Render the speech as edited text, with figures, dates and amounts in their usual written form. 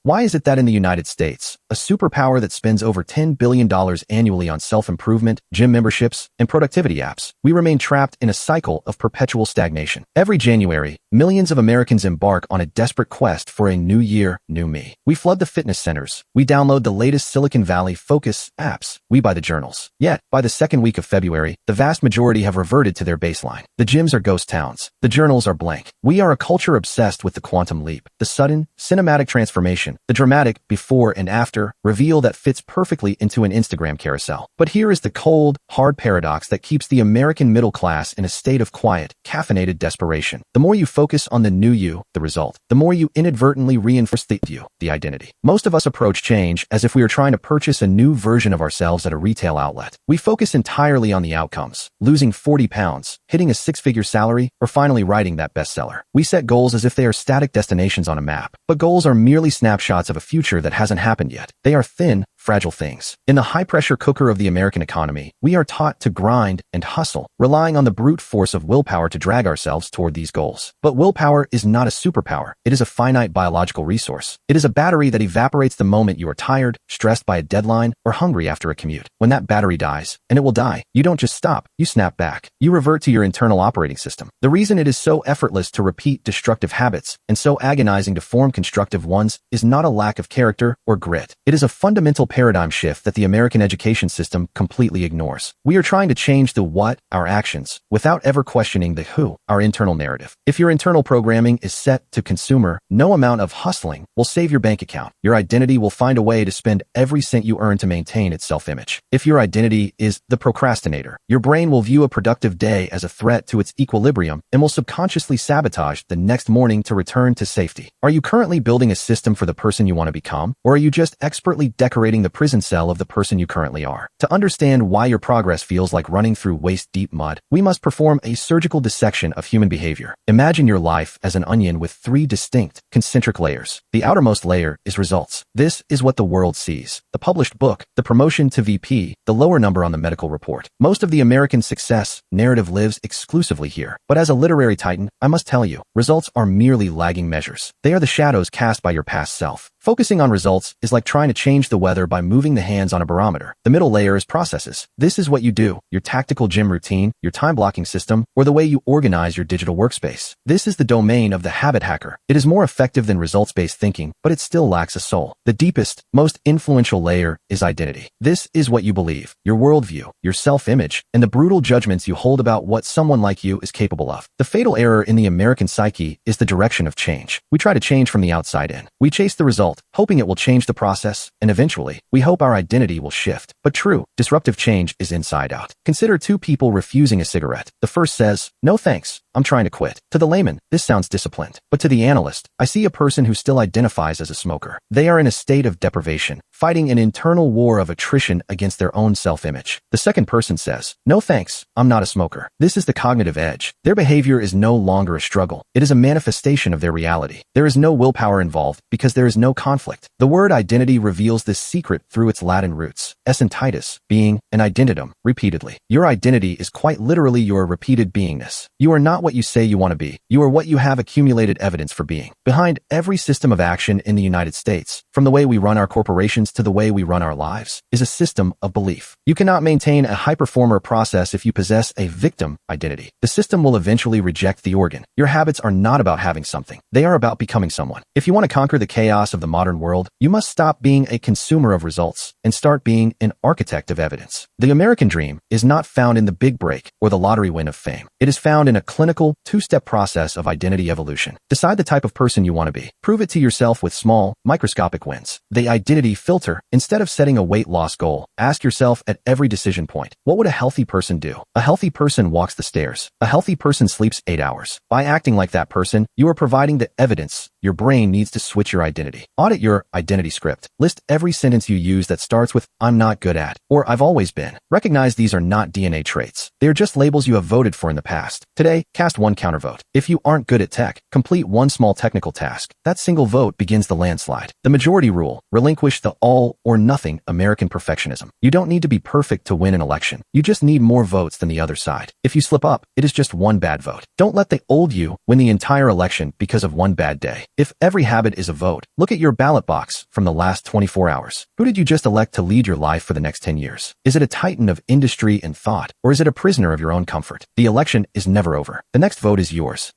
Why is it that in the United States, a superpower that spends over $10 billion annually on self-improvement, gym memberships, and productivity apps, we remain trapped in a cycle of perpetual stagnation? Every January, millions of Americans embark on a desperate quest for a new year, new me. We flood the fitness centers. We download the latest Silicon Valley focus apps. We buy the journals. Yet, by the second week of February, the vast majority have reverted to their baseline. The gyms are ghost towns. The journals are blank. We are a culture obsessed with the quantum leap, the sudden, cinematic transformation, the dramatic before and after reveal that fits perfectly into an Instagram carousel. But here is the cold, hard paradox that keeps the American middle class in a state of quiet, caffeinated desperation. The more you focus on the new you, the result, the more you inadvertently reinforce the you, the identity. Most of us approach change as if we are trying to purchase a new version of ourselves at a retail outlet. We focus entirely on the outcomes, losing 40 pounds, hitting a six-figure salary, or finally writing that bestseller. We set goals as if they are static destinations on a map. But goals are merely snapshots of a future that hasn't happened yet. They are thin, fragile things. In the high-pressure cooker of the American economy, we are taught to grind and hustle, relying on the brute force of willpower to drag ourselves toward these goals. But willpower is not a superpower. It is a finite biological resource. It is a battery that evaporates the moment you are tired, stressed by a deadline, or hungry after a commute. When that battery dies, and it will die, you don't just stop, you snap back. You revert to your internal operating system. The reason it is so effortless to repeat destructive habits and so agonizing to form constructive ones is not a lack of character or grit. It is a fundamental paradigm shift that the American education system completely ignores. We are trying to change the what, our actions, without ever questioning the who, our internal narrative. If your internal programming is set to consumer, no amount of hustling will save your bank account. Your identity will find a way to spend every cent you earn to maintain its self-image. If your identity is the procrastinator, your brain will view a productive day as a threat to its equilibrium and will subconsciously sabotage the next morning to return to safety. Are you currently building a system for the person you want to become, or are you just expertly decorating the prison cell of the person you currently are? To understand why your progress feels like running through waist-deep mud, we must perform a surgical dissection of human behavior. Imagine your life as an onion with three distinct, concentric layers. The outermost layer is results. This is what the world sees: the published book, the promotion to VP, the lower number on the medical report. Most of the American success narrative lives exclusively here. But as a literary titan, I must tell you, results are merely lagging measures. They are the shadows cast by your past self. Focusing on results is like trying to change the weather by moving the hands on a barometer. The middle layer is processes. This is what you do, your tactical gym routine, your time-blocking system, or the way you organize your digital workspace. This is the domain of the habit hacker. It is more effective than results-based thinking, but it still lacks a soul. The deepest, most influential layer is identity. This is what you believe, your worldview, your self-image, and the brutal judgments you hold about what someone like you is capable of. The fatal error in the American psyche is the direction of change. We try to change from the outside in. We chase the result, hoping it will change the process, and eventually, we hope our identity will shift. But true, disruptive change is inside out. Consider two people refusing a cigarette. The first says, "No thanks, I'm trying to quit." To the layman, this sounds disciplined. But to the analyst, I see a person who still identifies as a smoker. They are in a state of deprivation, fighting an internal war of attrition against their own self-image. The second person says, "No thanks, I'm not a smoker." This is the cognitive edge. Their behavior is no longer a struggle. It is a manifestation of their reality. There is no willpower involved because there is no conflict. The word identity reveals this secret through its Latin roots, essentitas, being, and identitum, repeatedly. Your identity is quite literally your repeated beingness. You are not what you say you want to be. You are what you have accumulated evidence for being. Behind every system of action in the United States, from the way we run our corporations to the way we run our lives, is a system of belief. You cannot maintain a high-performer process if you possess a victim identity. The system will eventually reject the organ. Your habits are not about having something. They are about becoming someone. If you want to conquer the chaos of the modern world, you must stop being a consumer of results and start being an architect of evidence. The American dream is not found in the big break or the lottery win of fame. It is found in a clinical, two-step process of identity evolution. Decide the type of person you want to be. Prove it to yourself with small, microscopic wins. The identity filter. Instead of setting a weight loss goal, ask yourself at every decision point, what would a healthy person do? A healthy person walks the stairs. A healthy person sleeps 8 hours. By acting like that person, you are providing the evidence your brain needs to switch your identity. Audit your identity script. List every sentence you use that starts with "I'm not good at" or "I've always been." Recognize these are not DNA traits. They are just labels you have voted for in the past. Today, cast one countervote. If you aren't good at tech, complete one small technical task. That single vote begins the landslide. The majority rule. Relinquish the all or nothing American perfectionism. You don't need to be perfect to win an election. You just need more votes than the other side. If you slip up, it is just one bad vote. Don't let the old you win the entire election because of one bad day. If every habit is a vote, look at your ballot box from the last 24 hours. Who did you just elect to lead your life for the next 10 years? Is it a titan of industry and thought, or is it a prisoner of your own comfort? The election is never over. The next vote is yours.